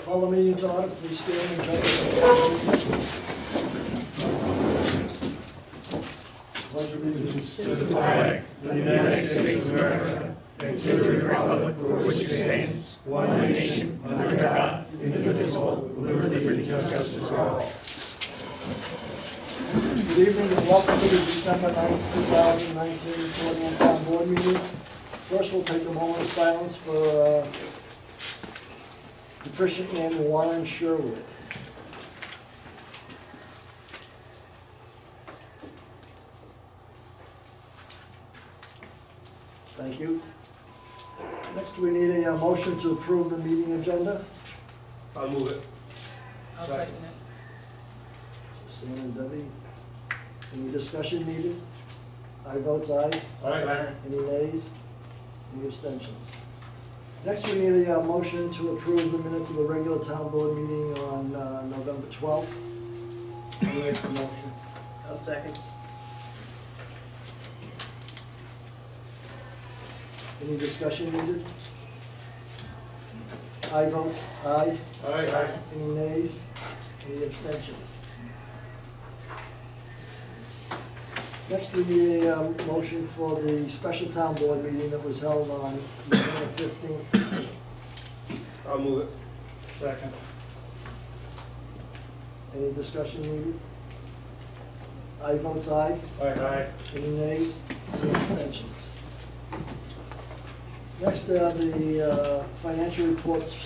Call the meeting to order, please stand and join us. Pledge allegiance To the flag of the United States of America, and to the republic for which it stands, one nation, under God, indivisible, with liberty and justice for all. Good evening and welcome to the December 9th, 2019 Fort Town Board meeting. First, we'll take a moment of silence for Patricia Ann Warren Sherwood. Thank you. Next, we need a motion to approve the meeting agenda. I'll move it. I'll second it. Sam and Debbie, any discussion needed? I vote aye. Aye. Any nays? Any abstentions? Next, we need a motion to approve the minutes of the regular town board meeting on November 12th. I'll make the motion. I'll second. Any discussion needed? I vote aye. Aye. Any nays? Any abstentions? Next, we need a motion for the special town board meeting that was held on November 15th. I'll move it. Second. Any discussion needed? I vote aye. Aye. Any nays? Any abstentions? Next, the financial reports.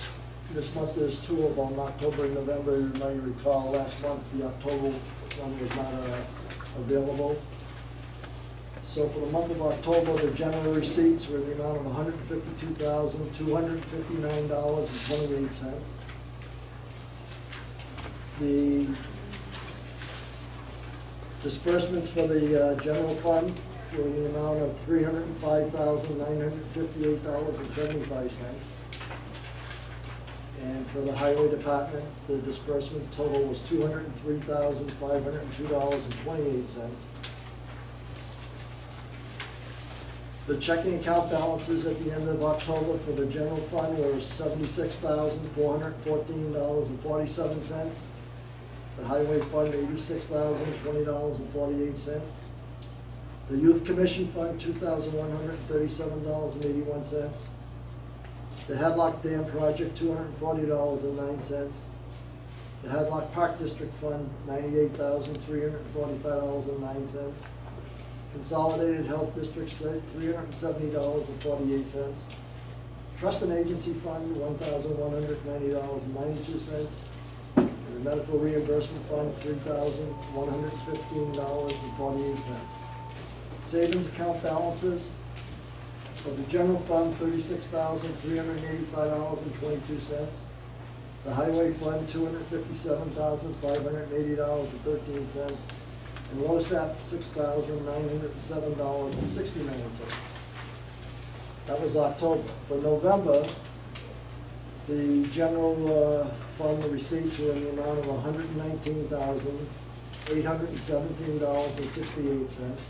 This month there's two of them, October and November. You might recall last month the October one was not available. So for the month of October, the general receipts were the amount of $152,259.28. The disbursements for the general fund were in the amount of $305,958.75. And for the highway department, the disbursements total was $203,502.28. The checking account balances at the end of October for the general fund were $76,414.47. The highway fund, $86,020.48. The youth commission fund, $2,137.81. The Hadlock Dam project, $240.09. The Hadlock Park District Fund, $98,345.09. Consolidated Health District, $370.48. Trust and Agency Fund, $1,190.92. And the Medical Reimbursement Fund, $3,115.48. Savings account balances of the general fund, $36,385.22. The highway fund, $257,580.13. And LoSAP, $6,907.69. That was October. For November, the general fund, the receipts were in the amount of $119,817.68.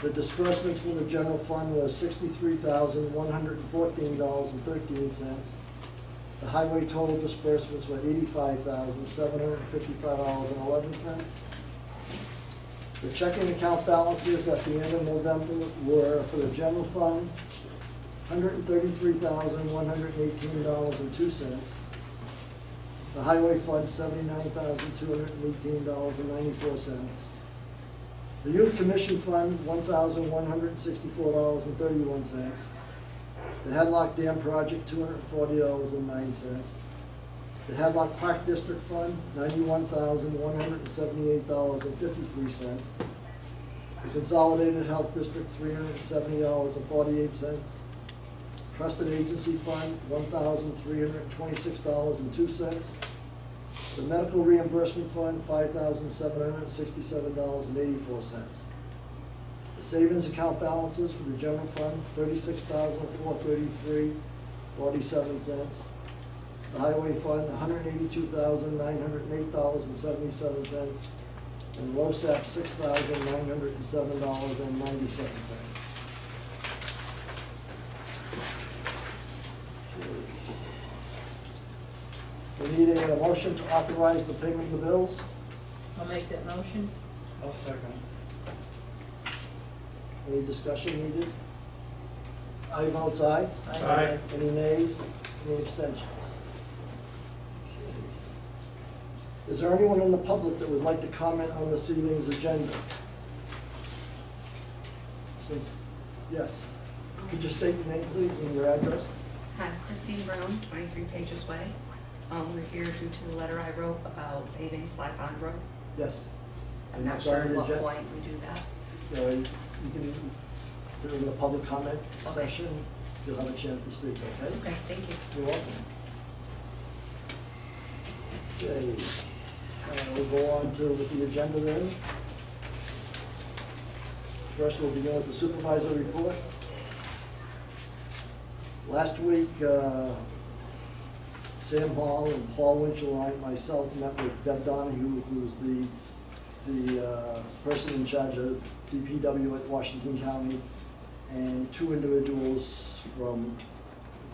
The disbursements from the general fund was $63,114.13. The highway total disbursements were $85,755.11. The checking account balances at the end of November were, for the general fund, $133,118.02. The highway fund, $79,218.94. The youth commission fund, $1,164.31. The Hadlock Dam project, $240.09. The Hadlock Park District Fund, $91,178.53. The Consolidated Health District, $370.48. Trusted Agency Fund, $1,326.02. The Medical Reimbursement Fund, $5,767.84. The savings account balances for the general fund, $36,433.47. The highway fund, $182,908.77. And LoSAP, $6,907.97. We need a motion to authorize the payment of the bills. I'll make that motion. I'll second. Any discussion needed? I vote aye. Aye. Any nays? Any abstentions? Is there anyone in the public that would like to comment on this evening's agenda? Yes. Could you state your name, please, and your address? Hi, Christine Brown, 23 Pages Way. We're here due to the letter I wrote about paving Slide Pond Road. Yes. I'm And not that's sure on at the what agenda. point we do that. You can, during the public comment Okay. session, you'll have a chance to speak, okay? Okay, thank you. You're welcome. Okay, we'll go on to the agenda then. First, we'll begin with the supervisor report. Last week, Sam Hall and Paul Winchell and myself met with Deb Donahue, who's the person in charge of DPW at Washington County, and two individuals from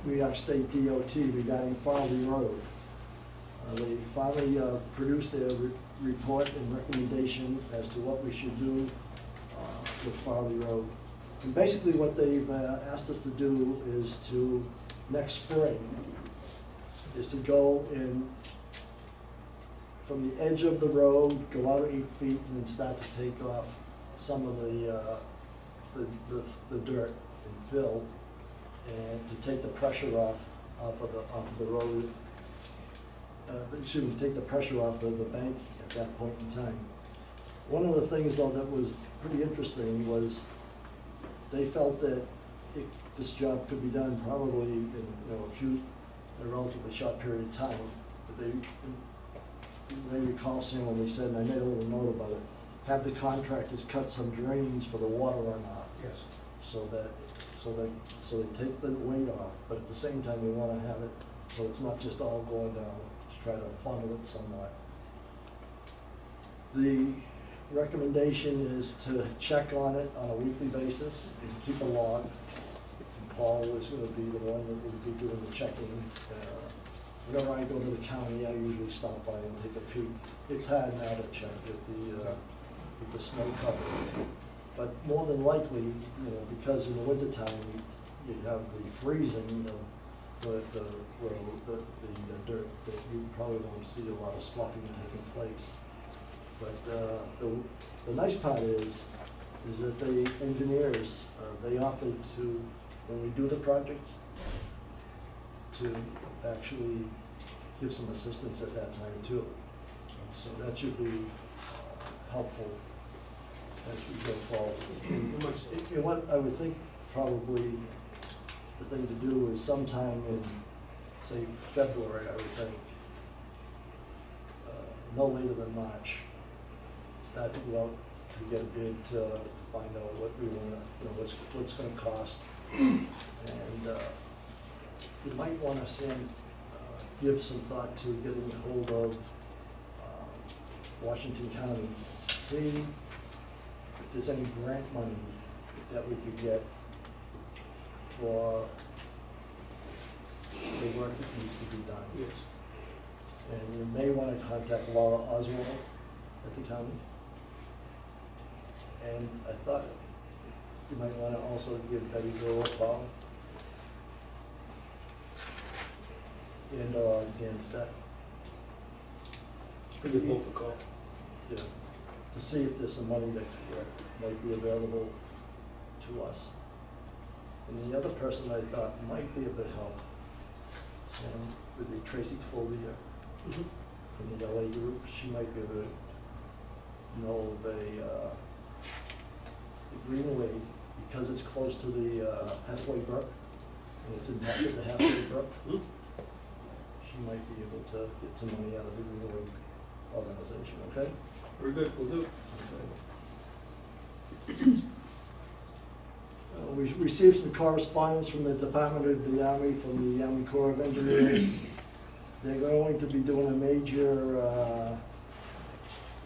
New York State DOT regarding Farley Road. They finally produced their report and recommendation as to what we should do with Farley Road. And basically what they've asked us to do is to, next spring, is to go in from the edge of the road, go out 8 feet, and then start to take off some of the dirt and fill, and to take the pressure off of the road. Excuse me, take the pressure off of the bank at that point in time. One of the things, though, that was pretty interesting was they felt that this job could be done probably in a relatively short period of time. But they, you may recall, Sam, when they said, and I made a little note about it, have the contractors cut some drains for the water runoff. Yes. So they take the weight off, but at the same time, they wanna have it so it's not just all going down, to try to funnel it somewhat. The recommendation is to check on it on a weekly basis and keep a log. And Paul is gonna be the one that will be doing the checking. Whenever I go to the county, I usually stop by and take a peek. It's hard now to check with the snow cover. But more than likely, because in the wintertime, you have the freezing, where the dirt, that you probably won't see a lot of sloughing taking place. But the nice part is that the engineers, they offered to, when we do the project, to actually give some assistance at that time too. So that should be helpful as we go forward. What I would think probably the thing to do is sometime in, say, February, I would think, no later than March, start to go out to get a bid to find out what we wanna, what's gonna cost. And you might wanna give some thought to getting a hold of Washington County, see if there's any grant money that we could get for the work that needs to be done. Yes. And you may want to contact Laura Oswald at the county. And I thought you might want to also give Betty Gill a call. And Dan Steck. Give both a call. Yeah, to see if there's some money that might be available to us. And the other person I thought might be a bit help, Sam, would be Tracy Clovier from the LA group. She might be able to know of the Greenway, because it's close to the halfway brook, and it's impacted the halfway brook. She might be able to get some money out of the Greenway organization, okay? Very good, we'll do. Okay. We received some correspondence from the Department of the Army, from the Army Corps of Engineers. They're going to be doing a major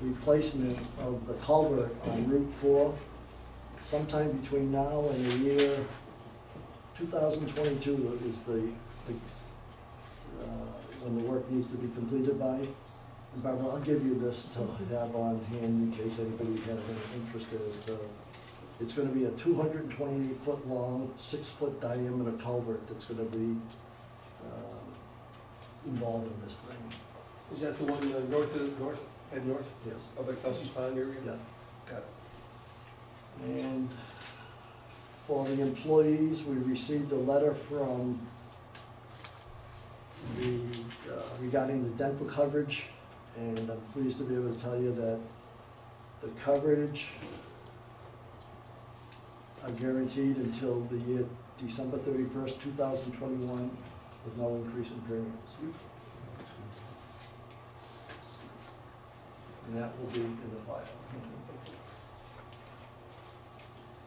replacement of the culvert on Route 4 sometime between now and the year 2022 is the when the work needs to be completed by. And Barbara, I'll give you this to have on hand in case anybody has any interest as to, it's gonna be a 228-foot long, 6-foot diameter culvert that's gonna be involved in this thing. Is that the one north, head north Yes. of the Kelsey's Pond area? Yeah. Got it. And for the employees, we received a letter from the, regarding the dental coverage, and I'm pleased to be able to tell you that the coverage are guaranteed until the year December 31st, 2021, with no increase in premiums. And that will be in the file.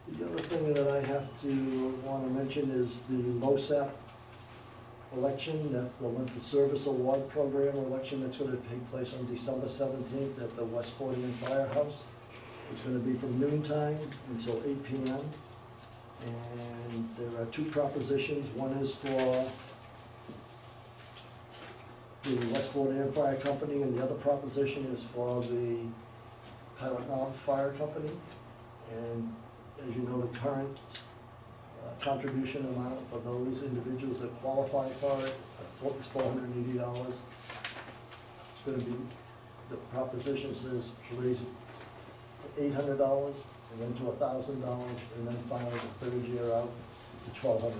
The other thing that I have to want to mention is the LoSAP election. That's the Length of Service Award Program election that's going to take place on December 17th at the West Fortian Firehouse. It's going to be from noontime until 8 p.m. And there are two propositions. One is for the West Fortian Fire Company, and the other proposition is for the Pilot Mountain Fire Company. And as you know, the current contribution amount for those individuals that qualify for it is $480. It's going to be, the proposition says to raise it to $800, and then to $1,000, and then finally the third year out to $1,200.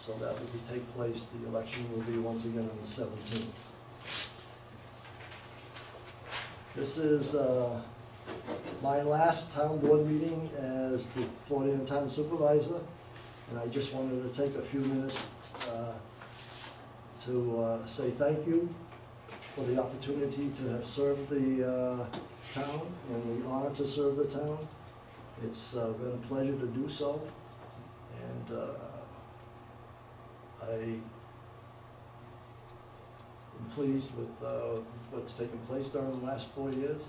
So that will take place, the election will be once again on the 17th. This is my last town board meeting as the Fortian Town Supervisor, and I just wanted to take a few minutes to say thank you for the opportunity to have served the town and the honor to serve the town. It's been a pleasure to do so, and I am pleased with what's taken place during the last 4 years.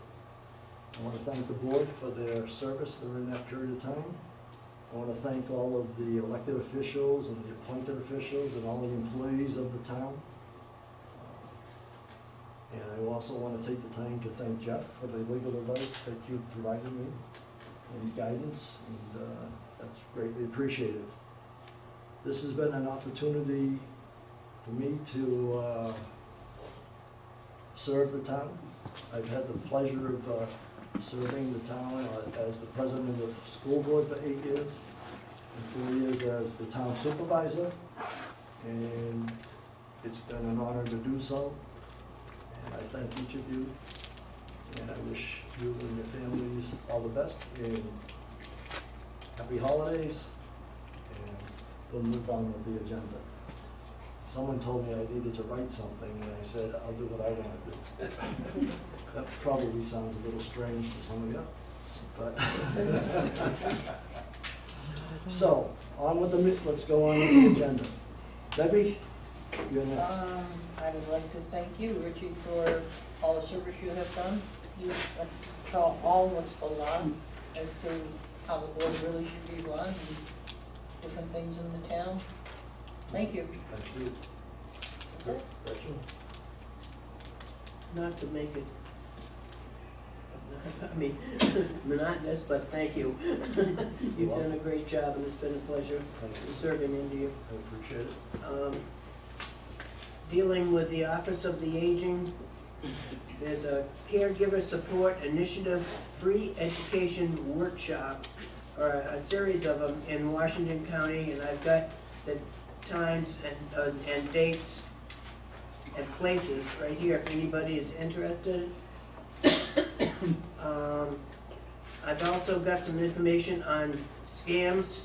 I want to thank the board for their service during that period of time. I want to thank all of the elected officials and the appointed officials and all the employees of the town. And I also want to take the time to thank Jeff for the legal advice that you've provided me and guidance, and that's greatly appreciated. This has been an opportunity for me to serve the town. I've had the pleasure of serving the town as the president of the school board for 8 years, and 4 years as the town supervisor, and it's been an honor to do so. And I thank each of you, and I wish you and your families all the best, and happy holidays, and we'll move on with the agenda. Someone told me I needed to write something, and I said, I'll do what I want to do. That probably sounds a little strange to some of you, but. So, on with the, let's go on with the agenda. Debbie, you're next. I would like to thank you, Richie, for all the service you have done. You tell all what's going on as to how the board really should be run and different things in the town. Thank you. Thank you. That's it. Rachel? Not to make it, I mean, monotonous, but thank you. You've done a great job, and it's been a pleasure Thank you. serving under you. I appreciate it. Dealing with the Office of the Aging, there's a caregiver support initiative free education workshop, or a series of them in Washington County, and I've got the times and dates and places right here if anybody is interested. I've also got some information on scams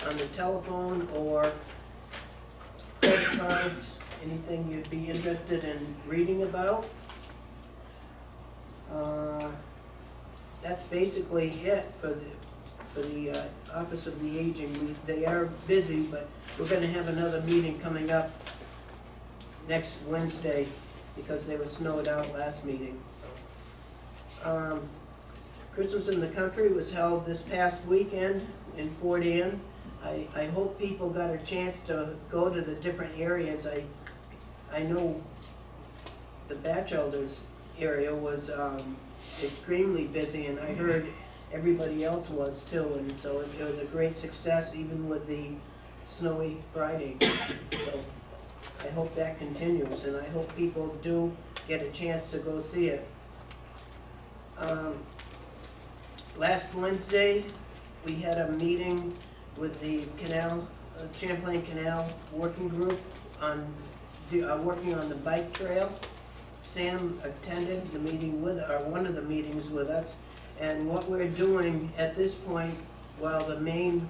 on the telephone or credit cards, anything you'd be interested in reading about. That's basically it for the Office of the Aging. They are busy, but we're gonna have another meeting coming up next Wednesday because they were snowed out last meeting. Christmas in the Country was held this past weekend in Fort Ann. I hope people got a chance to go to the different areas. I know the Batchelder's area was extremely busy, and I heard everybody else was too, and so it was a great success, even with the snowy Friday. So I hope that continues, and I hope people do get a chance to go see it. Last Wednesday, we had a meeting with the Canal, Champlain Canal Working Group on, working on the bike trail. Sam attended the meeting with, or one of the meetings with us, and what we're doing at this point, while the main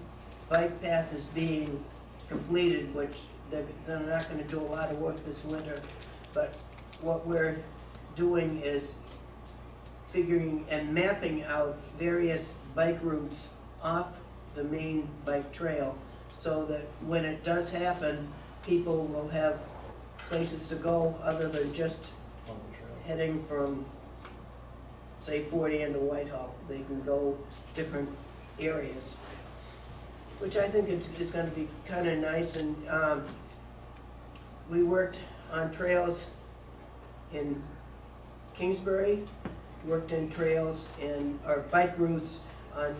bike path is being completed, which they're not gonna do a lot of work this winter, but what we're doing is figuring and mapping out various bike routes off the main bike trail, so that when it does happen, people will have places to go other than just heading from, say, 40 into Whitehall. They can go different areas, which I think it's gonna be kinda nice. And we worked on trails in Kingsbury, worked in trails in, or bike routes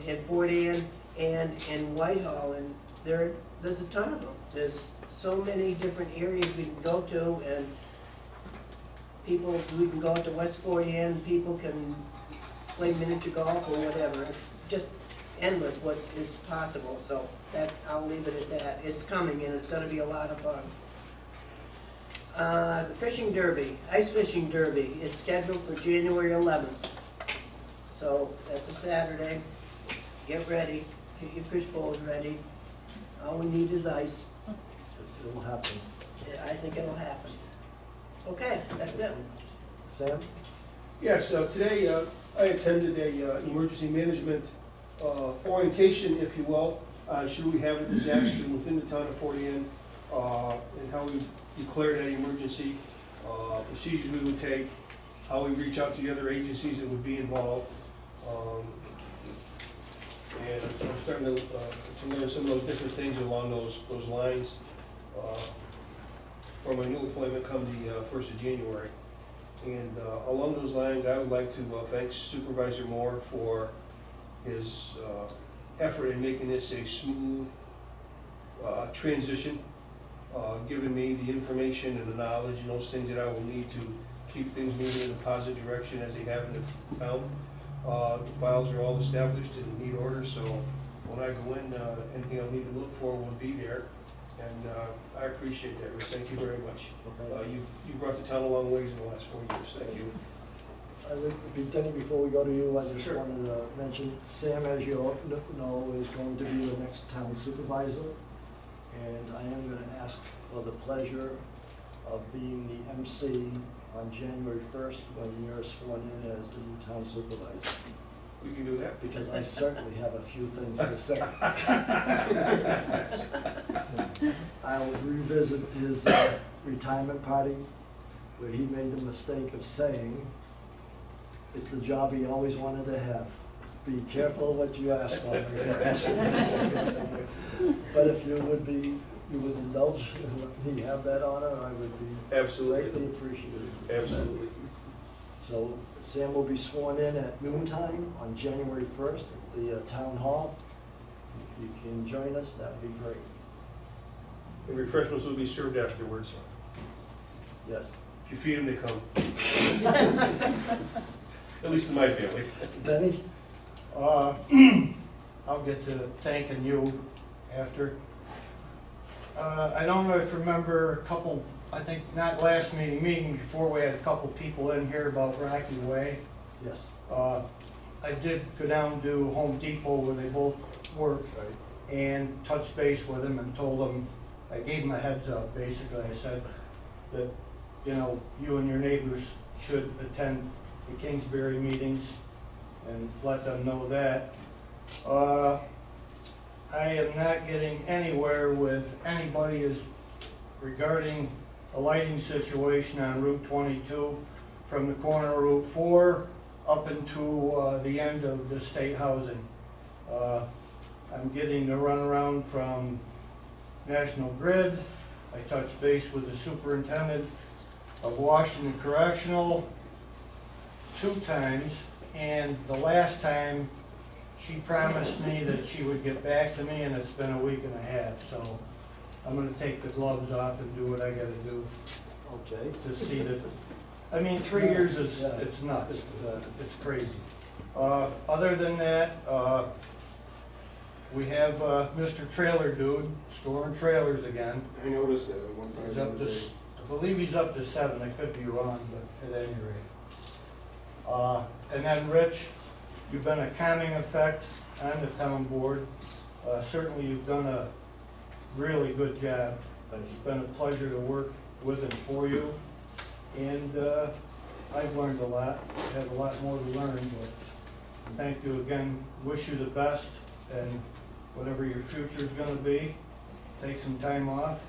in Fort Anne and in Whitehall, and there's a ton of them. There's so many different areas we can go to, and people, we can go out to West Fort Anne, people can play miniature golf or whatever. It's just endless what is possible, so that, I'll leave it at that. It's coming, and it's gonna be a lot of fun. The fishing derby, ice fishing derby, is scheduled for January 11th. So that's a Saturday. Get ready, get your fish bowls ready. All we need is ice. It'll happen. Yeah, I think it'll happen. Okay, that's it. Sam? Yes, today I attended a emergency management orientation, if you will, should we have a disaster within the town of Fort Anne, and how we declare that emergency, procedures we would take, how we reach out to the other agencies that would be involved. And I'm starting to learn some of those different things along those lines for my new appointment come the 1st of January. And along those lines, I would like to thank Supervisor Moore for his effort in making this a smooth transition, giving me the information and the knowledge and those things that I will need to keep things moving in a positive direction as they have in the town. The files are all established and in neat order, so when I go in, anything I'll need to look for will be there. And I appreciate that, Rich. Thank you very much. You brought the town a long ways in the last 4 years. Thank you. I would, Denny, before we go to you, I just Sure. wanted to mention, Sam, as you all know, is going to be the next town supervisor. And I am gonna ask for the pleasure of being the MC on January 1st when you're sworn in as the new town supervisor. We can do that. Because I certainly have a few things to say. I'll revisit his retirement party, where he made the mistake of saying, it's the job he always wanted to have. Be careful what you ask for. But if you would indulge, me have that honor, I would be Absolutely. greatly appreciative. Absolutely. So Sam will be sworn in at noontime on January 1st at the town hall. If you can join us, that would be great. And refreshments will be served afterwards. Yes. If you feed them, they come. At least in my family. Benny? I'll get to thanking you after. I don't know if you remember a couple, I think not last meeting before, we had a couple people in here about Rocky Way. Yes. I did go down and do Home Depot where they both work Right. and touched base with them and told them, I gave them a heads up, basically. I said that, you know, you and your neighbors should attend the Kingsbury meetings and let them know that. I am not getting anywhere with anybody regarding a lighting situation on Route 22 from the corner of Route 4 up into the end of the state housing. I'm getting the runaround from National Grid. I touched base with the superintendent, of Washington Correctional 2 times, and the last time, she promised me that she would get back to me, and it's been a week and a half, so I'm gonna take the gloves off and do what I gotta do Okay. to see that, I mean, 3 years is, Yeah. it's nuts, it's crazy. Other than that, we have, Mr. Trailer Dude, storing trailers again. I noticed that at one He's time. up to, I believe he's up to 7, I could be wrong, but at any rate. And then Rich, you've been a calming effect on the town board. Certainly you've done a really good job. It's been a pleasure to work with and for you. And I've learned a lot, I have a lot more to learn, but thank you again. Wish you the best, and whatever your future's gonna be, take some time off,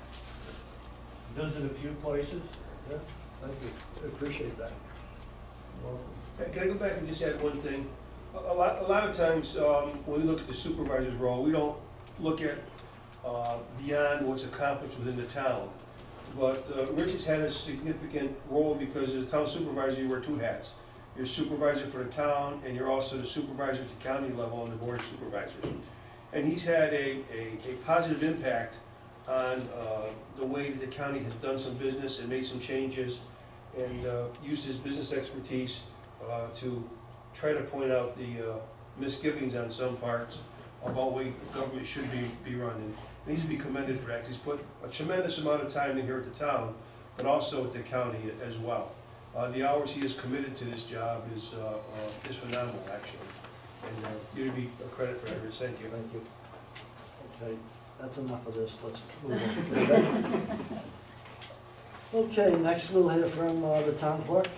visit a few places. Yeah, thank you. I appreciate that. Can I go back and just add one thing? A lot of times, when we look at the supervisor's role, we don't look at beyond what's accomplished within the town. But Rich has had a significant role because as a town supervisor, you wear 2 hats. You're supervisor for the town, and you're also the supervisor at the county level on the board of supervisors. And he's had a positive impact on the way that the county has done some business and made some changes, and used his business expertise to try to point out the misgivings on some parts about the way government should be run. And he's to be commended for that. He's put a tremendous amount of time in here at the town, but also at the county as well. The hours he has committed to this job is phenomenal, actually. And you to be a credit for that, Rich. Thank you. Thank you. Okay, that's enough of this, let's move on. Okay, next we'll hear from the town clerk.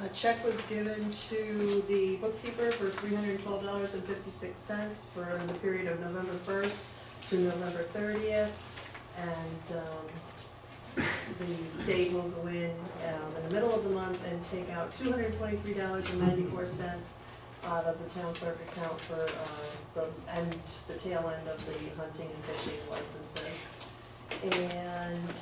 A check was given to the bookkeeper for $312.56 for the period of November 1st to November 30th. And the state will go in the middle of the month and take out $223.94 out of the town clerk account for the tail end of the hunting and fishing licenses. And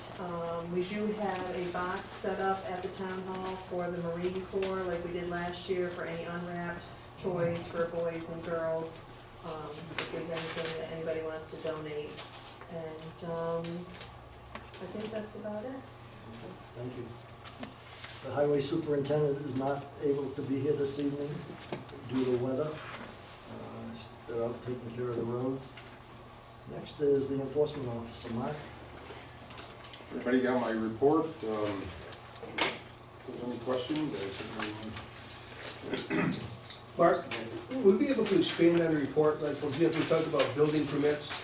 we do have a box set up at the town hall for the Marine Corps, like we did last year, for any unwrapped toys for boys and girls, if there's anything that anybody wants to donate. And I think that's about it. Thank you. The highway superintendent is not able to be here this evening due to weather. They're out taking care of the roads. Next is the enforcement officer, Mark. Everybody got my report? If there's any questions, I certainly. Mark, would we be able to expand on the report, like, for example, we talked about building permits,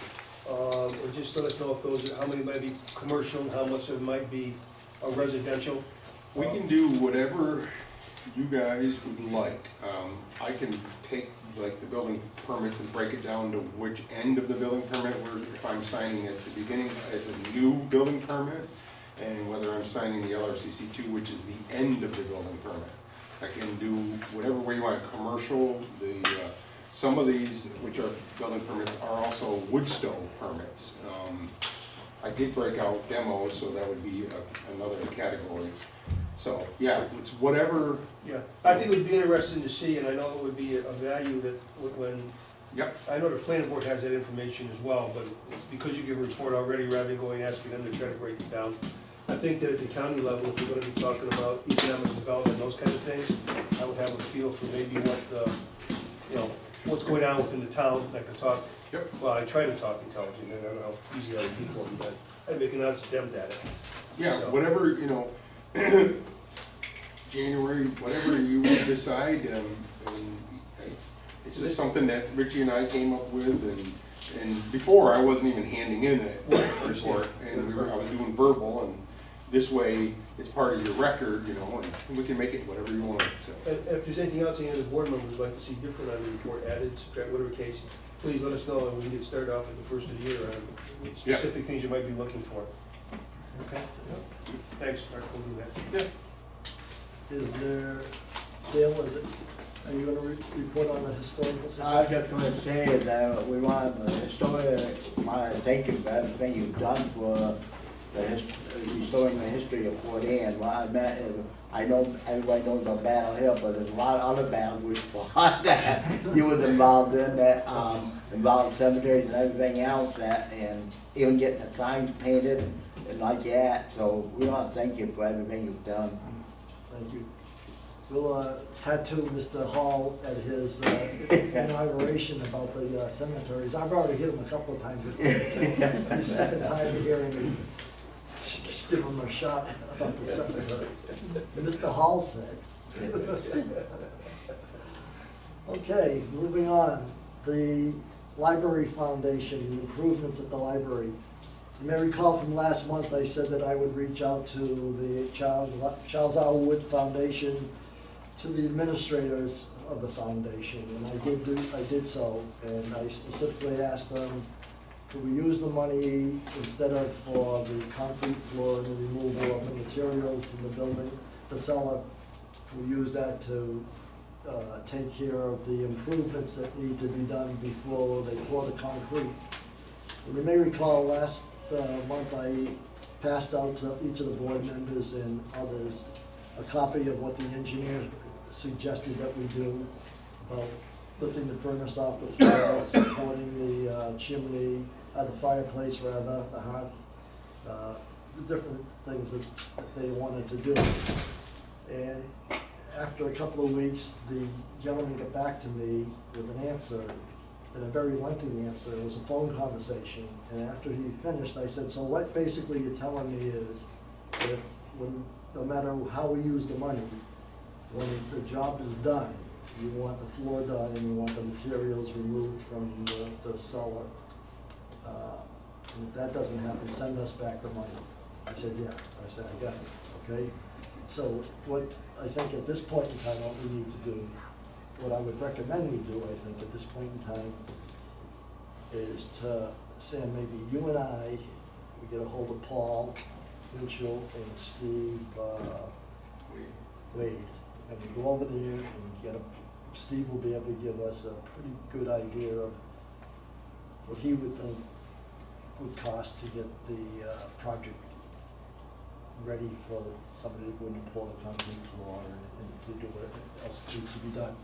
or just let us know if those, how many might be commercial, and how much of it might be residential? We can do whatever you guys would like. I can take like the building permits and break it down to which end of the building permit, where if I'm signing at the beginning as a new building permit, and whether I'm signing the LRCC 2, which is the end of the building permit. I can do whatever way you want. Commercial, some of these, which are building permits, are also wood stove permits. I did break out demos, so that would be another category. So, yeah, it's whatever. Yeah, I think it would be interesting to see, and I know it would be a value that when, Yep. I know the planning board has that information as well, but it's because you give a report already, rather than going asking them to try to break it down. I think that at the county level, if we're gonna be talking about economic development, those kind of things, I would have a feel for maybe what, what's going on within the town. I could talk, Yep. well, I try to talk intelligent, and I don't know how easy that would be for me, but I'd make an honest attempt at it. Yeah, So- whatever, January, whatever you would decide, and it's just something that Richie and I came up with, and before, I wasn't even handing in that report, and I was doing verbal, and this way, it's part of your record, and we can make it whatever you want, so. And if there's anything else any of the board members would like to see different on the report, added, subtract, whatever case, please let us know, and we can get started off at the first of the year on specific things you might be looking for. Okay. Thanks, Mark, we'll do that. Is there, Dale, are you gonna report on the historical I society? was just gonna say that we want the historic, I think the best thing you've done for restoring the history of Fort Anne. Well, I know everybody knows about Battle Hill, but there's a lot of other battles which fought that he was involved in, that involved cemeteries and everything else, that, and even getting the signs painted and like that. So we want to thank you for everything you've done. Thank you. We'll tattoo Mr. Hall at his inauguration about the cemeteries. I've already hit him a couple of times. He's sick and tired of hearing me give him a shot about the cemetery. Mr. Hall said. Okay, moving on. The Library Foundation, the improvements at the library. You may recall from last month, I said that I would reach out to the Charles R. Wood Foundation, to the administrators of the foundation, and I did so, and I specifically asked them, could we use the money instead of for the concrete floor and the removal of the materials from the building, the cellar, could we use that to take care of the improvements that need to be done before they pour the concrete? And you may recall last month I passed out to each of the board members and others a copy of what the engineer suggested that we do about lifting the furnace off the floor, supporting the chimney, the fireplace rather, the hearth, the different things that they wanted to do. And after a couple of weeks, the gentleman got back to me with an answer, and a very lengthy answer. It was a phone conversation, and after he finished, I said, so what basically you're telling me is that no matter how we use the money, when the job is done, you want the floor done and you want the materials removed from the cellar. And if that doesn't happen, send us back the money. I said, yeah. I said, I got it, okay? So what I think at this point in time, what we need to do, what I would recommend we do, I think, at this point in time, is to, Sam, maybe you and I, we get a hold of Paul Winchell and Steve Wade, and we go over there and get Steve will be able to give us a pretty good idea of what he would think would cost to get the project ready for somebody to go in and pour the concrete floor and to do what else needs to be done.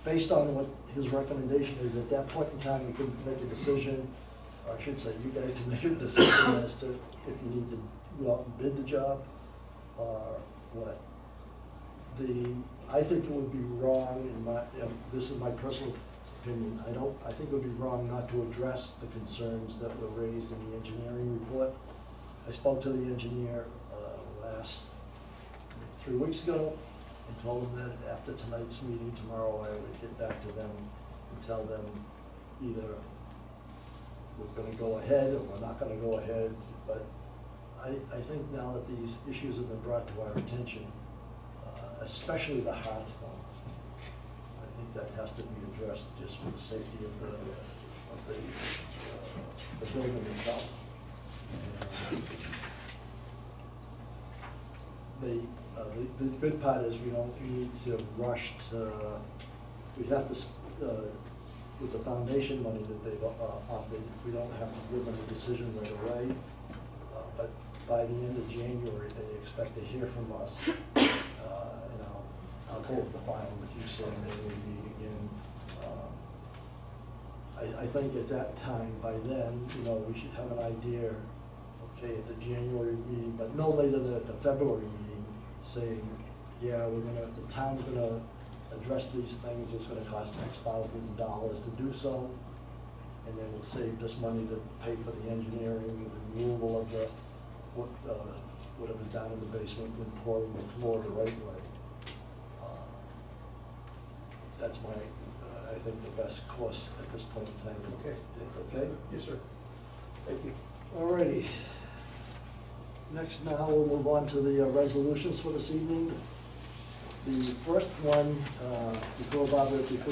Based on what his recommendation is, at that point in time, we can make a decision, or I should say, you guys can make a decision as to if you need to go out and bid the job or what. I think it would be wrong, this is my personal opinion, I think it would be wrong not to address the concerns that were raised in the engineering report. I spoke to the engineer last 3 weeks ago and told him that after tonight's meeting tomorrow, I would get back to them and tell them either we're gonna go ahead or we're not gonna go ahead. But I think now that these issues have been brought to our attention, especially the hearth one, I think that has to be addressed just for the safety of the building itself. The good part is we don't need to rush to, we have to, with the foundation money that they've offered, we don't have to give them a decision right away. But by the end of January, they expect to hear from us. And I'll go over the file with you, so maybe we meet again. I think at that time, by then, we should have an idea, okay, at the January meeting, but no later than at the February meeting, saying, yeah, the town's gonna address these things, it's gonna cost X thousands of dollars to do so, and then we'll save this money to pay for the engineering, the removal of whatever's down in the basement, and pouring the floor the right way. That's I think the best course at this point in time. Okay. Okay? Yes, sir. Thank you. Alrighty. Next now, we'll move on to the resolutions for this evening. The first one, before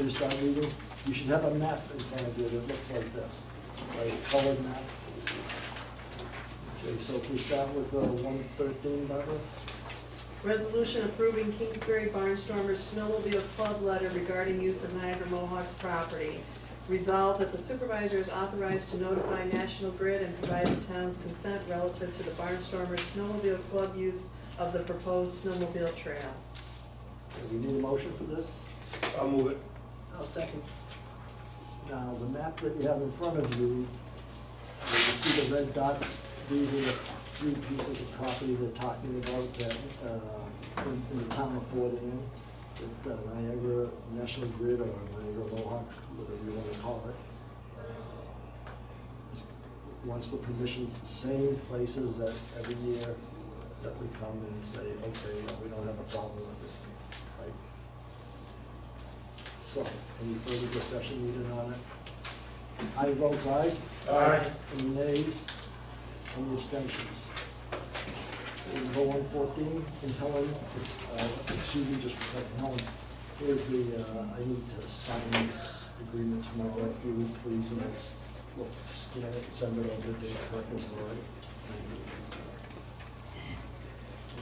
you start reading, you should have a map in front of you that looks like this, a colored map. Okay, so if we start with 113, Barbara? Resolution approving Kingsbury Barnstormers Snowmobile Club letter regarding use of Niagara Mohawk's property. Resolved that the supervisor is authorized to notify National Grid and provide the town's consent relative to the Barnstormers Snowmobile Club use of the proposed snowmobile trail. Do we need a motion for this? I'll move it. I'll second. Now, the map that you have in front of you, you see the red dots, these are the three pieces of property they're talking about that, in the town of Fort Anne, that Niagara National Grid or Niagara Mohawk, whatever you wanna call it, wants the permissions, the same places that every year that we come and say, okay, we don't have a problem with it, right? So, any further discussion needed on it? I vote aye. Aye. Any nays? Any abstentions? We go 114, and Helen, excuse me just for a second, Helen, here's the, I need to sign this agreement tomorrow, if you would please, and we'll scan it and send it over to the Perkins, all right?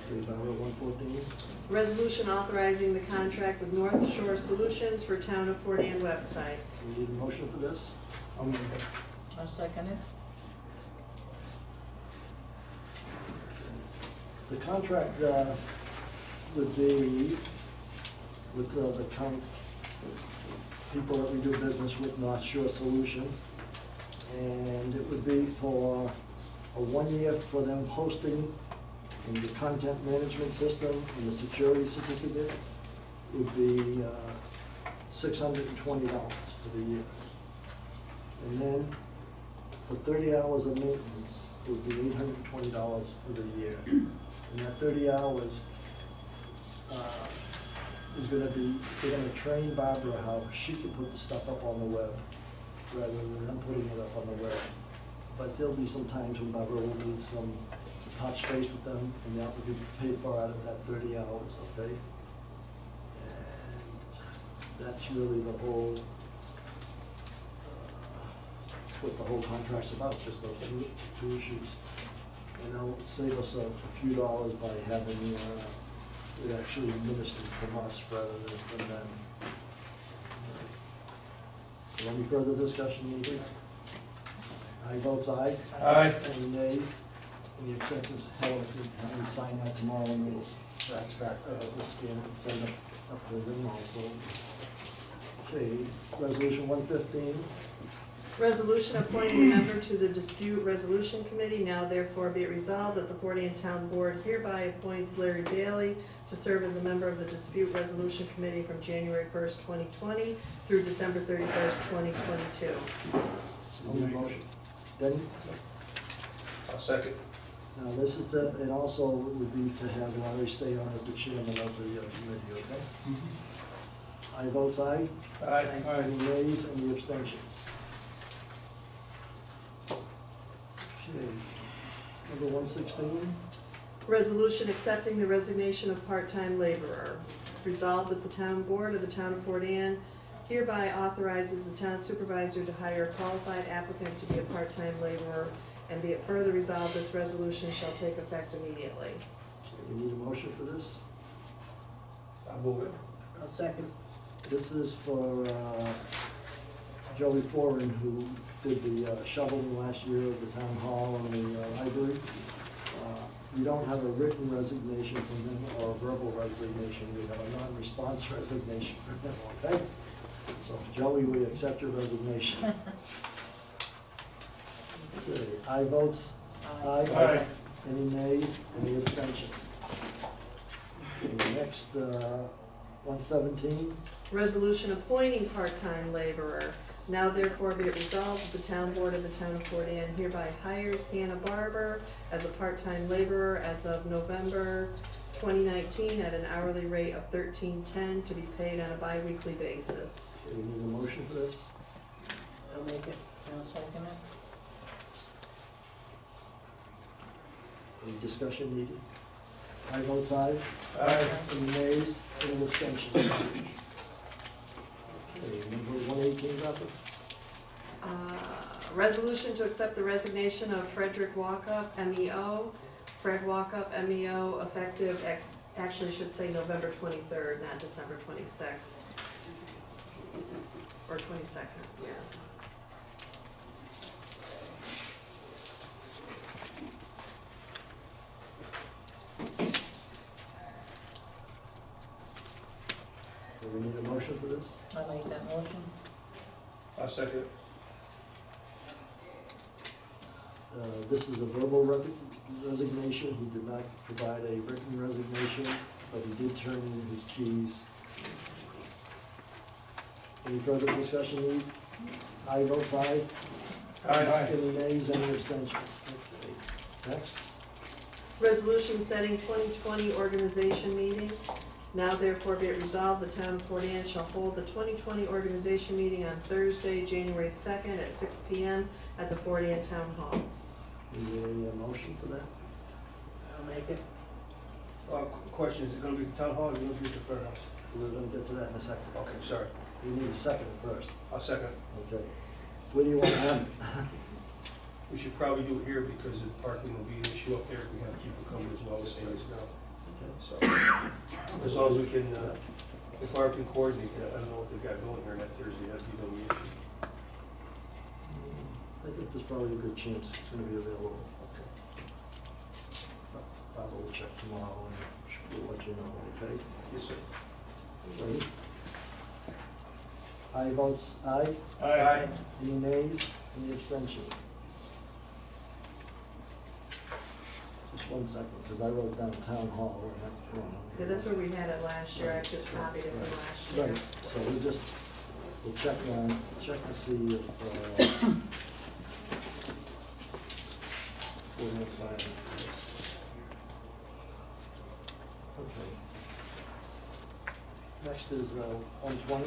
Okay, Barbara, 114? Resolution authorizing the contract with North Shore Solutions for Town of Fort Anne website. We need a motion for this? I'll move it. I'll second it. The contract would be with the current people that we do business with, North Shore Solutions. And it would be for a 1 year for them hosting in the content management system and the security certificate would be $620 for the year. And then for 30 hours of maintenance, it would be $820 for the year. And that 30 hours is gonna be, they're gonna train Barbara how she can put the stuff up on the web rather than them putting it up on the web. But there'll be some times when Barbara will need some touch base with them, and that will be paid for out of that 30 hours, okay? And that's really the whole, what the whole contract's about, just those two issues. And that'll save us a few dollars by having it actually administered from us rather than from them. So any further discussion needed? I vote aye. Aye. Any nays? Any abstentions? Helen, can you sign that tomorrow and we'll fax that, we'll scan it and send it up to them also. Okay, resolution 115. Resolution appointing a member to the Dispute Resolution Committee. Now therefore be it resolved that the Fort Anne Town Board hereby appoints Larry Bailey to serve as a member of the Dispute Resolution Committee from January 1st, 2020 through December 31st, 2022. Any motion? Denny? I'll second. Now, this is the, and also would be to have Larry stay on as the chairman of the committee, okay? I vote aye. Aye. Any nays, any abstentions? Okay, number 116. Resolution accepting the resignation of part-time laborer. Resolved that the Town Board of the Town of Fort Anne hereby authorizes the town supervisor to hire a qualified applicant to be a part-time laborer, and be it further resolved, this resolution shall take effect immediately. Okay, we need a motion for this. I'll move it. I'll second. This is for Joey Foran, who did the shoveling last year at the town hall and the library. You don't have a written resignation from him or a verbal resignation. We have a non-response resignation from him, okay? So Joey, we accept your resignation. Okay, I votes aye. Aye. Any nays, any abstentions? Okay, next, 117. Resolution appointing part-time laborer. Now therefore be it resolved that the Town Board of the Town of Fort Anne hereby hires Hannah Barber as a part-time laborer as of November 2019 at an hourly rate of $13.10 to be paid on a bi-weekly basis. Okay, we need a motion for this. I'll make it. I'll second it. Any discussion needed? I vote aye. Aye. Any nays, any abstentions? Okay, number 118, Robert? Resolution to accept the resignation of Frederick Walkup, MEO. Fred Walkup, MEO, effective, actually should say November 23rd, not December 26th. or 22nd, yeah. Do we need a motion for this? I make that motion. I'll second it. This is a verbal resignation. He did not provide a written resignation, but he did turn in his keys. Any further discussion need? Aye votes aye. Aye. Any nays, any abstentions? Okay. Next. Resolution setting 2020 organization meeting. Now therefore be it resolved, the town of Fort Anne shall hold the 2020 organization meeting on Thursday, January 2nd at 6 p.m. at the Fort Anne Town Hall. Need a motion for that? I'll make it. Question, is it gonna be the town hall or is it gonna be the fairhouse? We're gonna get to that in a second. Okay, sorry. We need a second first. I'll second. Okay. Where do you want to have it? We should probably do it here because the parking will be an issue up there if we have people coming as well, the same as now. Okay. So, as long as we can, if Barb can coordinate that, I don't know what they've got going here that Thursday, that'd be no issue. I think there's probably a good chance it's gonna be available. Okay. Bob will check tomorrow and we'll let you know, okay? Yes, sir. Ready? Aye votes aye. Aye. Any nays? Any abstentions? Just one second, because I wrote down town hall and that's wrong. Yeah, that's where we had it last year, I just copied it from last year. Right, so we'll check to see if, we're gonna find it. Okay. Next is, 120.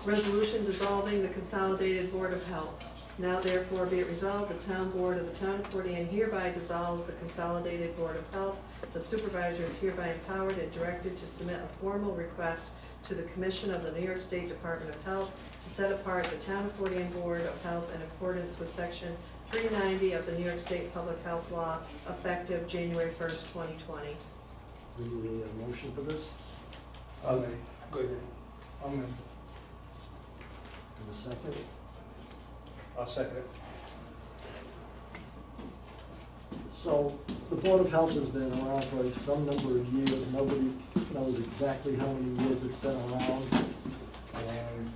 Resolution dissolving the Consolidated Board of Health. Now therefore be it resolved, the town board of the town of Fort Anne hereby dissolves the Consolidated Board of Health. The supervisor is hereby empowered and directed to submit a formal request to the Commission of the New York State Department of Health to set apart the town of Fort Anne Board of Health in accordance with section 390 of the New York State Public Health Law, effective January 1st, 2020. We need a motion for this, Good. I'm in. and a second. I'll second it. So, the Board of Health has been around for some number of years. Nobody knows exactly how many years it's been around. And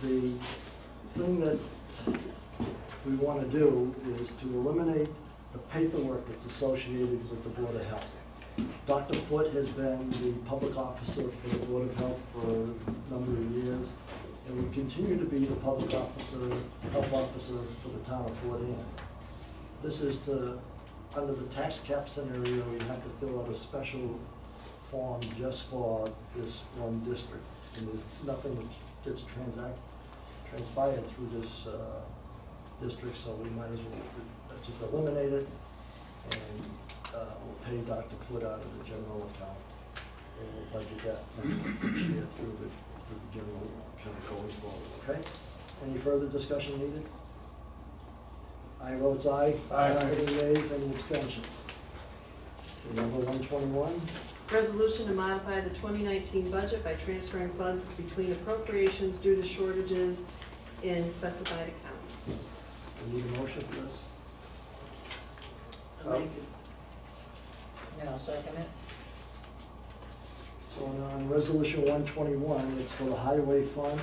the thing that we want to do is to eliminate the paperwork that's associated with the Board of Health. Dr. Foote has been the public officer for the Board of Health for a number of years, and will continue to be the public officer, health officer for the town of Fort Anne. This is to, under the tax cap scenario, you have to fill out a special form just for this one district. And there's nothing that gets transpired through this district, so we might as well just eliminate it, and we'll pay Dr. Foote out of the general account. And we'll budget that next year through the general account going forward, okay? Any further discussion needed? Aye votes aye. Aye. Any nays, any abstentions? Okay, number 121. Resolution to modify the 2019 budget by transferring funds between appropriations due to shortages in specified accounts. We need a motion for this? I'll make it. Yeah, I'll second it. So on resolution 121, it's for the highway fund.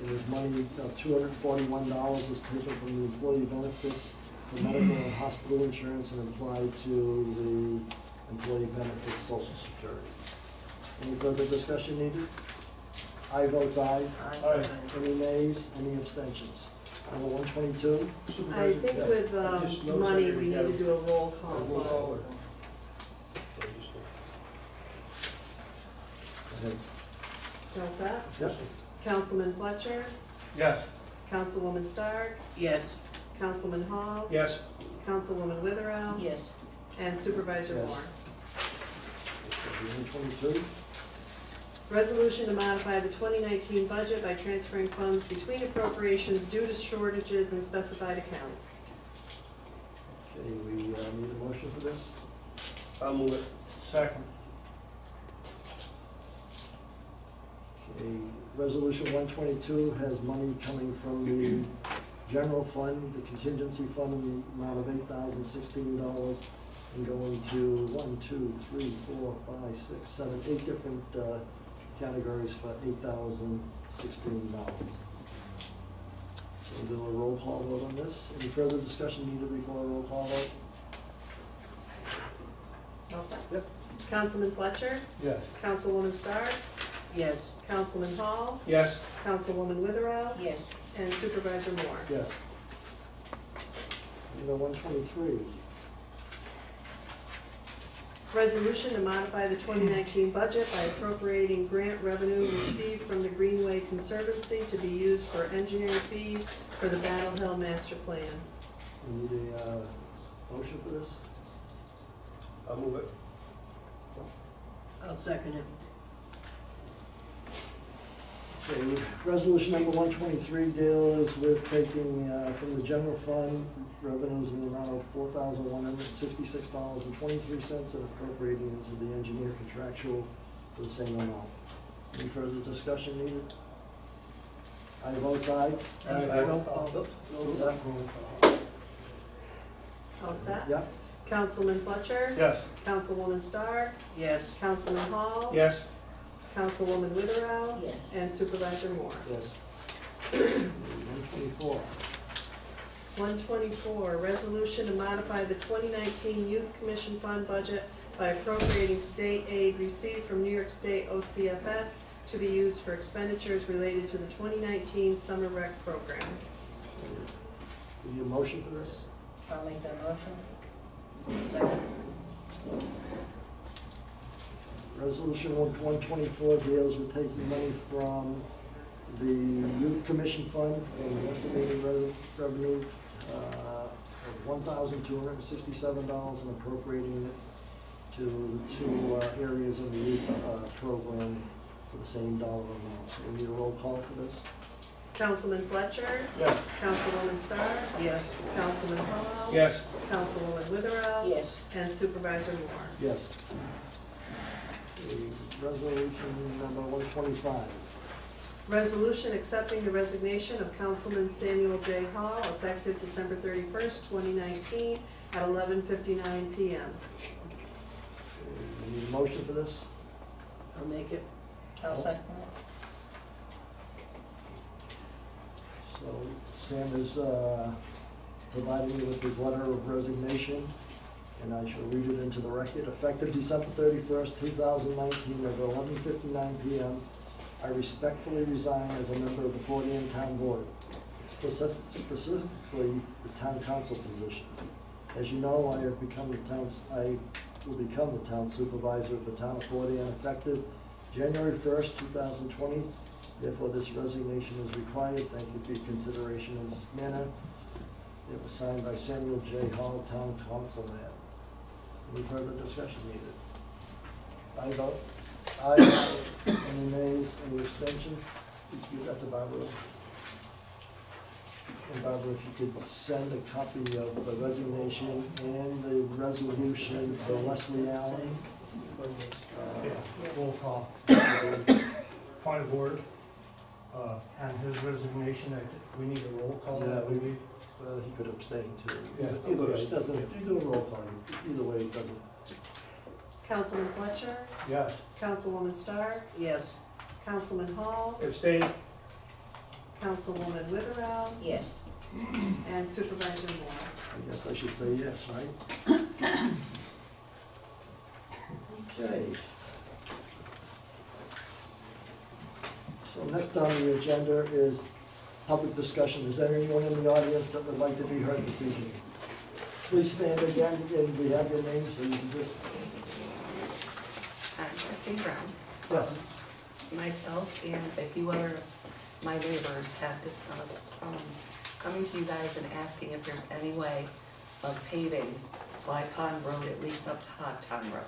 There's money, $241 is taken from the employee benefits for medical and hospital insurance and applied to the employee benefits social security. Any further discussion needed? Aye votes aye. Aye. Any nays, any abstentions? Number 122? I think Yes. with I just noticed money, that we we need have to do a roll call Roll vote. call or- Okay, just- Okay. How's that? Yep. Councilman Fletcher, Yes. Councilwoman Stark, Yes. Councilman Hall, Yes, Councilwoman Witherell, Yes, and Supervisor Yes. Moore. Okay, 122? Resolution to modify the 2019 budget by transferring funds between appropriations due to shortages in specified accounts. Okay, we need a motion for this? I'll move it. Second. Resolution 122 has money coming from the general fund, the contingency fund, in the amount of $8,016, and going to 8 different categories for $8,016. So we'll do a roll call vote on this. Any further discussion needed before a roll call vote? All set? Yep. Councilman Fletcher, Yes. Councilwoman Stark, Yes. Councilman Hall, Yes. Councilwoman Witherell, Yes, and Supervisor Moore. Yes. Number 123. Resolution to modify the 2019 budget by appropriating grant revenue received from the Greenway Conservancy to be used for engineering fees for the Battle Hill Master Plan. We need a motion for this? I'll move it. I'll second it. Okay, resolution number 123 deals with taking from the general fund revenues in the amount of $4,166.23 and appropriating into the engineer contractual for the same amount. Any further discussion needed? I vote aye. Roll call. Vote aye. All set? Yep, Councilman Fletcher, Yes. Councilwoman Stark, Yes. Councilman Hall, Yes. Councilwoman Witherell, yes. and Supervisor Moore. yes. 124. 124, resolution to modify the 2019 Youth Commission Fund budget by appropriating state aid received from New York State OCFS to be used for expenditures related to the 2019 Summer Rec Program. Need a motion for this? I'll make that motion. Second. Resolution 124 deals with taking money from the Youth Commission Fund from the estimated revenue of $1,267 and appropriating it to the two areas of the youth program for the same dollar amount. So we need a roll call for this? Councilman Fletcher, Yes. Councilwoman Stark, Yes. Councilman Hall, Yes. Councilwoman Witherell, Yes, and Supervisor Moore. Yes. Okay, resolution number 125. Resolution accepting the resignation of Councilman Samuel J. Hall effective December 31st, 2019 at 11:59 p.m. We need a motion for this? I'll make it. I'll second it. So Sam is providing me with his letter of resignation, and I shall read it into the record. Effective December 31st, 2019, at 11:59 p.m., I respectfully resign as a member of the Fort Anne Town Board, specifically the Town Council position. As you know, I will become the Town Supervisor of the Town of Fort Anne effective January 1st, 2020. Therefore, this resignation is required. Thank you for your consideration in this manner. It was signed by Samuel J. Hall, Town Councilman. Any further discussion needed? I vote aye. Any nays, any abstentions? Could you give that to Barbara? And Barbara, if you could send a copy of the resignation and the resolution to Leslie Allen. Roll call. Point of order. On his resignation, we need a roll call. Yeah, he could abstain too. Yeah. Either way, it doesn't, if you do a roll call, either way, it doesn't. Councilman Fletcher, Yes. Councilwoman Stark, Yes. Councilman Hall, Abstain. Councilwoman Witherell, Yes, and Supervisor Moore. I guess I should say yes, right? Okay. So next on the agenda is public discussion. Is there anyone in the audience that would like to be heard this evening? Please stand again, and we have your name, so you can just, I'm Christine Brown. yes. Myself and a few other of my neighbors have discussed coming to you guys and asking if there's any way of paving Slide Pond Road, at least up to Hog Town Road.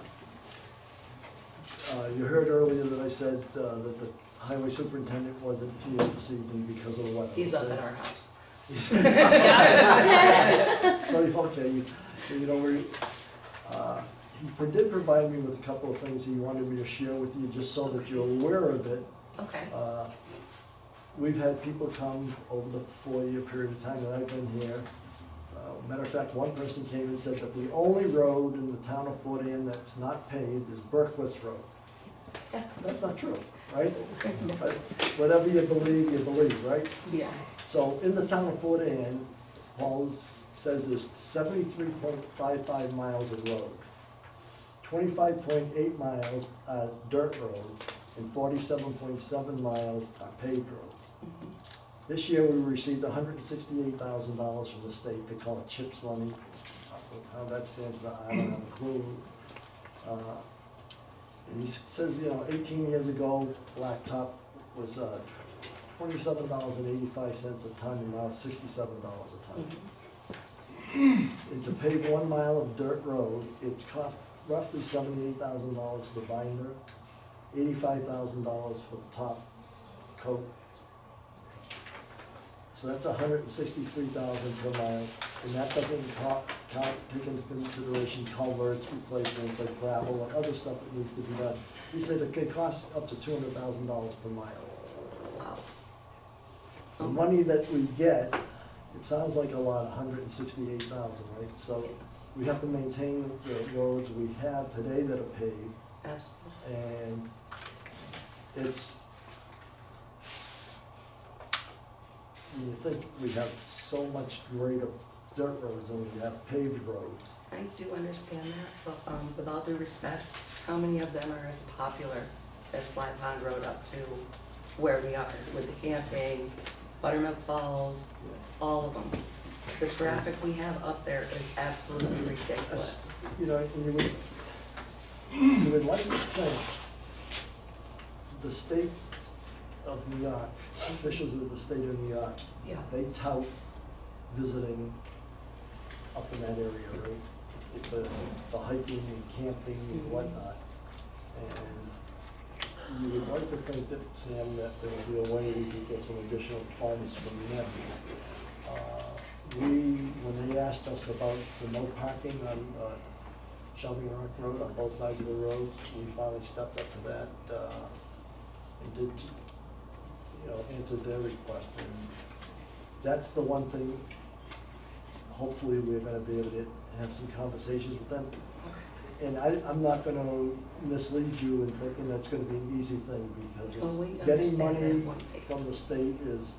You heard earlier that I said that the highway superintendent wasn't here this evening because of the weather. He's up at our house. So, okay, so you know, he did provide me with a couple of things he wanted me to share with you, just so that you're aware of it. Okay, We've had people come over the 4-year period of time that I've been here. Matter of fact, one person came and said that the only road in the town of Fort Ann that's not paved is Berquist Road. That's not true, right? But whatever you believe, right? yeah, So in the town of Fort Ann, Paul says there's 73.55 miles of road. 25.8 miles are dirt roads, and 47.7 miles are paved roads. This year, we received $168,000 from the state. They call it CHIPS money. How that stands for, I don't have a clue. And he says, 18 years ago, blacktop was $27.85 a ton, and now it's $67 a ton. And to pave 1 mile of dirt road, it's cost roughly $78,000 for binder, $85,000 for the top coat. So that's $163,000 per mile, and that doesn't take into consideration culverts, replacements like gravel and other stuff that needs to be done. He said it could cost up to $200,000 per mile. wow. The money that we get, it sounds like a lot, $168,000, right? So we have to maintain the roads we have today that are paved, Absolutely. and it's, you think we have so much greater dirt roads than we have paved roads. I do understand that, but with all due respect, how many of them are as popular as Slide Pond Road up to where we are with the camping, Buttermilk Falls, all of them? The traffic we have up there is absolutely ridiculous. And you would like to think the state of New York, officials of the state of New York, Yeah, they tout visiting up in that area, right? For hiking and camping and whatnot. And you would like to think that, Sam, that there would be a way we could get some additional funds from them. When they asked us about the no parking on Shelby Rock Road, on both sides of the road, we finally stepped up to that, and did, answered their request. And that's the one thing, hopefully we're gonna be able to have some conversations with them. And I'm not gonna mislead you in thinking that's gonna be an easy thing, because Well, we getting understand money that one thing. from the state is,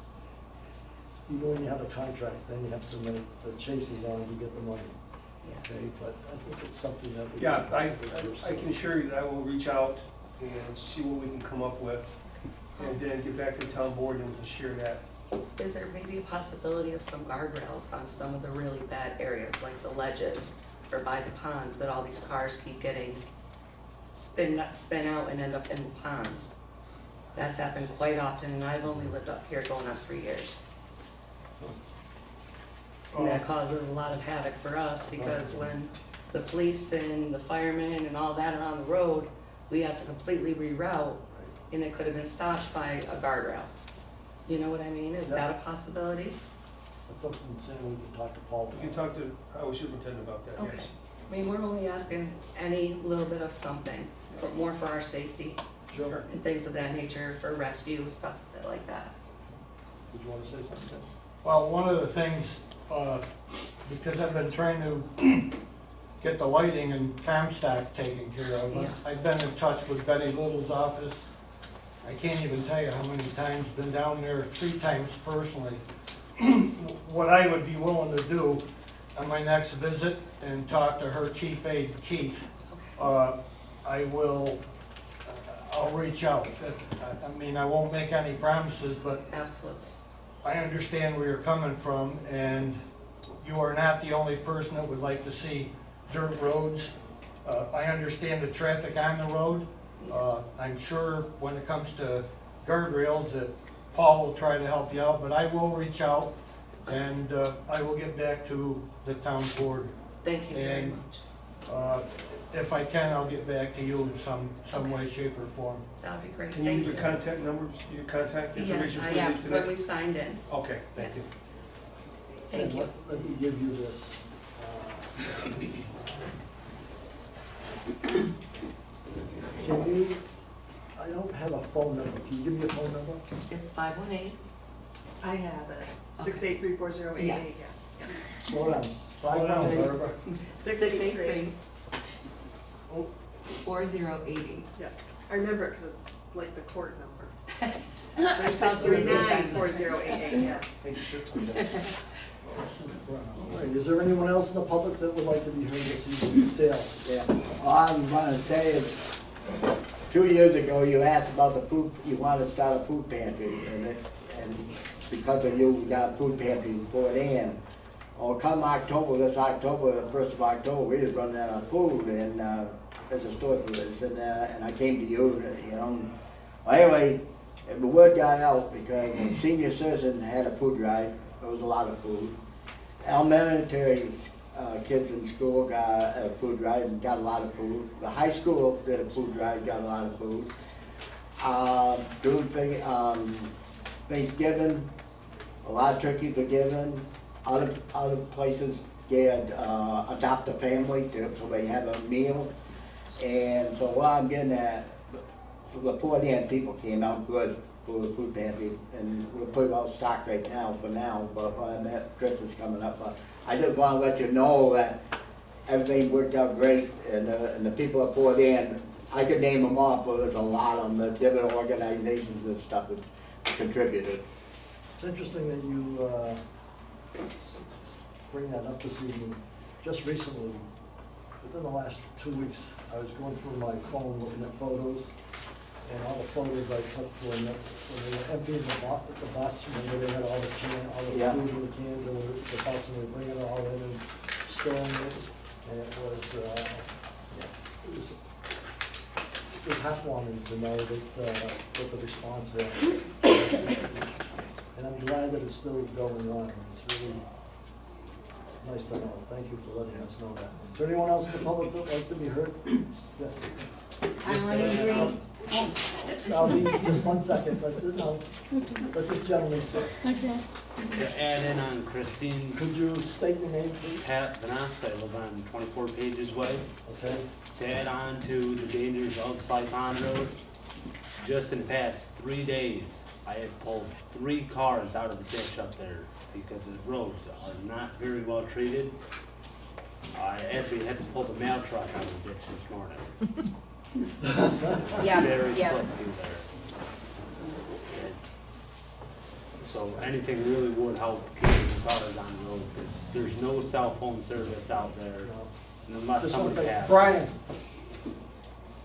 even when you have a contract, then you have to make the chases on to get the money, yes. okay? But I think it's something that we. Yeah, can I possibly can assure you that I will reach out and see what we can come up with, and then get back to the town board and we can share that. Is there maybe a possibility of some guardrails on some of the really bad areas, like the ledges or by the ponds, that all these cars keep getting spin out and end up in the ponds? That's happened quite often, and I've only lived up here going on 3 years. And that causes a lot of havoc for us, because when the police and the firemen and all that are on the road, we have to completely reroute, and it could have been stopped by a guardrail. You know what I mean? Is that a possibility? That's something, Sam, we can talk to Paul You can about. talk to Highway Superintendent about that, Okay. yes. I mean, we're only asking any little bit of something, but more for our safety Sure. and things of that nature, for rescue, stuff like that. Did you wanna say something? Well, one of the things, because I've been trying to get the lighting in Comstock taken care of, Yeah. I've been in touch with Betty Little's office. I can't even tell you how many times, been down there 3 times personally. What I would be willing to do on my next visit and talk to her chief aide Keith, I'll reach out. I mean, I won't make any promises, but Absolutely. I understand where you're coming from, and you are not the only person that would like to see dirt roads. I understand the traffic on the road. I'm sure when it comes to guardrails that Paul will try to help you out, but I will reach out, and I will get back to the town board. Thank you very And- much. If I can, I'll get back to you in some way, shape, or form. That would be great. Can you Thank leave you. your contact numbers, your contact Yes, information I for me have, tonight? when we signed in. Okay, thank you. Yes. Sam, Thank you. let me give you this. Can you, I don't have a phone number. Can you give me a phone number? It's 518. I have it, 6834088. Yes. Slow down. Slow down, 518. Barbara. 683. 4080. Yeah, I remember it because it's like the court number. That There's sounds very good. 6834088, yeah. All right, is there anyone else in the public that would like to be heard this evening? Dale? Yeah, all I'm gonna say is, 2 years ago, you asked about the food, you wanted to start a food pantry, and because of you, we got a food pantry in Fort Ann. Or come October, this October, the 1st of October, we was running out of food, and, there's a store for this, and I came to you, you know. Well, anyway, the word got out because the senior citizen had a food drive, there was a lot of food. Elementary kids in school got a food drive and got a lot of food. The high school did a food drive, got a lot of food. Thanksgiving, a lot of turkeys were given. Other places get adopt a family so they have a meal. And so what I'm getting at, the Fort Ann people came out good for the food pantry, and we're pretty well stocked right now for now, but Christmas coming up. But I just want to let you know that everything worked out great, and the people at Fort Ann, I could name them off, but there's a lot of them, the different organizations and stuff that contributed. It's interesting that you bring that up this evening. Just recently, within the last 2 weeks, I was going through my phone looking at photos, and all the photos I took when they were emptying the bus, when they had all the Yeah. food in the cans, and the bus, and we bring it all in and storing it, and it was heartwarming to know that, what the response is. And I'm glad that it's still going on, it's really nice to know. Thank you for letting us know that. Is there anyone else in the public that would like to be heard? Yes. I'll be, just 1 second, but no, let this gentleman stay. To add in on Christine's, Could you state your name, please? Pat Vanasse, I live on 24 Pages Way. Okay. To add on to the dangers of Sly Pond Road, just in the past 3 days, I have pulled 3 cars out of the ditch up there because the roads are not very well treated. I actually had to pull the mail truck out of the ditch this morning. Yeah, Very yeah. slick through there. So anything really would help keep the cars on the road, because there's no cell phone service out there unless Just want to somebody say, passes. Brian,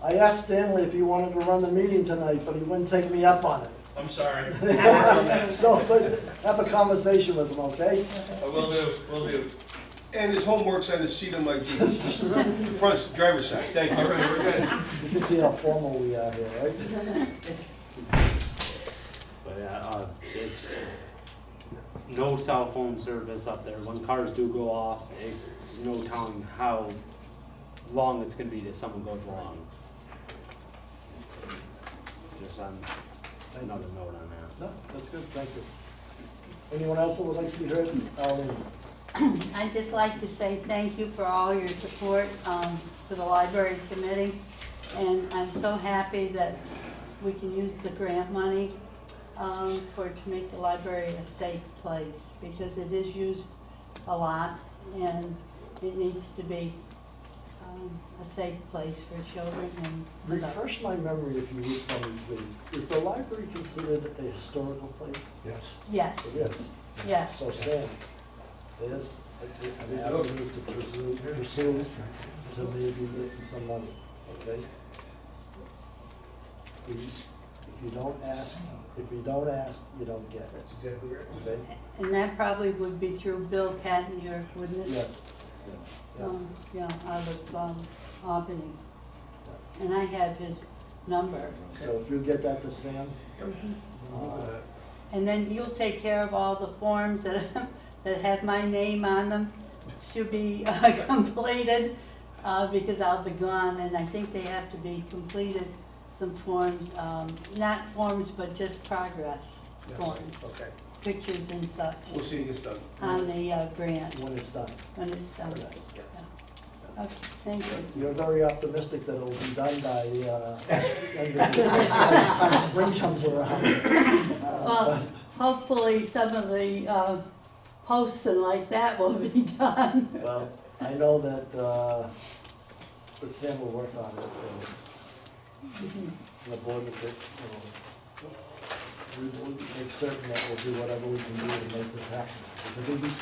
I asked Stanley if he wanted to run the meeting tonight, but he wouldn't take me up on it. I'm sorry. So, but have a conversation with him, okay? I will do. And his homework's on the seat of my teeth. Front driver's side, thank you. All right, we're good. You can see how formal we are here, right? But it's no cell phone service up there. When cars do go off, there's no telling how long it's gonna be till someone goes along. Just on another note on that. No, that's good, thank you. Anyone else that would like to be heard? Arlene? I'd just like to say thank you for all your support for the library committee. And I'm so happy that we can use the grant money to make the library a safe place, because it is used a lot and it needs to be a safe place for children and adults. Refresh my memory if you would for me, please. Is the library considered a historical place? Yes. Yes, It is. yes. So Sam, there's an avenue to pursue to maybe making some money, okay? Please, if you don't ask, you don't get. That's exactly right. Okay? And that probably would be through Bill Kattinger, wouldn't it? Yes. Yeah. Yeah, out of Albany. And I have his number. So if you get that to Sam, And then you'll take care of all the forms that, that have my name on them, should be completed, because I'll be gone, and I think they have to be completed, some forms, not forms, but just progress forms, Okay, pictures and such, we'll see you gets done. on the grant, when it's done. when it's done. Yes. Yeah. Okay, thank you. You're very optimistic that it'll be done by, end of the, by the time spring comes around. Well, hopefully some of the posts and like that will be done. Well, I know that Sam will work on it, and the board will take, we will make certain that we'll do whatever we can do to make this happen. Because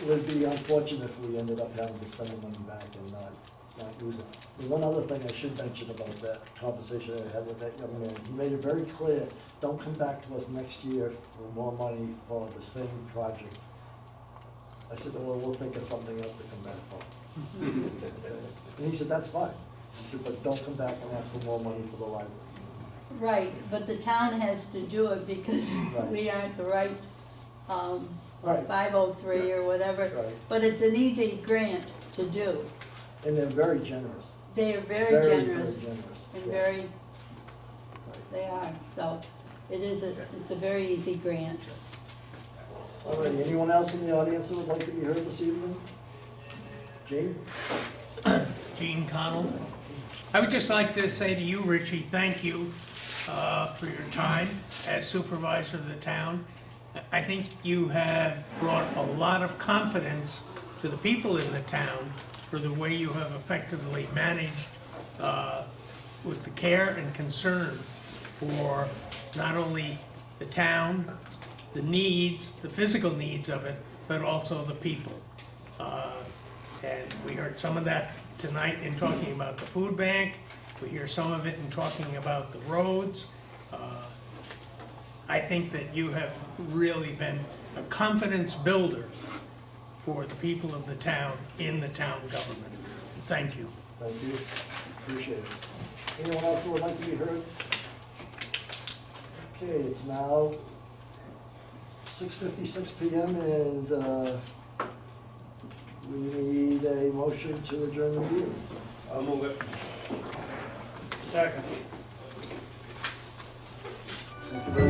it would be unfortunate if we ended up having to send the money back and not use it. And one other thing I should mention about that conversation I had with that young man, he made it very clear, don't come back to us next year for more money for the same project. I said, well, we'll think of something else to come back for. And he said, that's fine. He said, but don't come back and ask for more money for the library. Right, but the town has to do it because Right. we aren't the right, Right. 503 or whatever. Right. But it's an easy grant to do. And they're very generous. They are very Very generous generous. and yes. very, Right. they are, so it's a very easy grant. All right, anyone else in the audience that would like to be heard this evening? Gene? Gene Connell. I would just like to say to you, Richie, thank you for your time as supervisor of the town. I think you have brought a lot of confidence to the people in the town for the way you have effectively managed with the care and concern for not only the town, the needs, the physical needs of it, but also the people. And we heard some of that tonight in talking about the food bank. We hear some of it in talking about the roads. I think that you have really been a confidence builder for the people of the town in the town government. Thank you. Thank you, appreciate it. Anyone else who would like to be heard? Okay, it's now 6:56 PM and we need a motion to adjourn the meeting. I'll move it. Second. Thank you very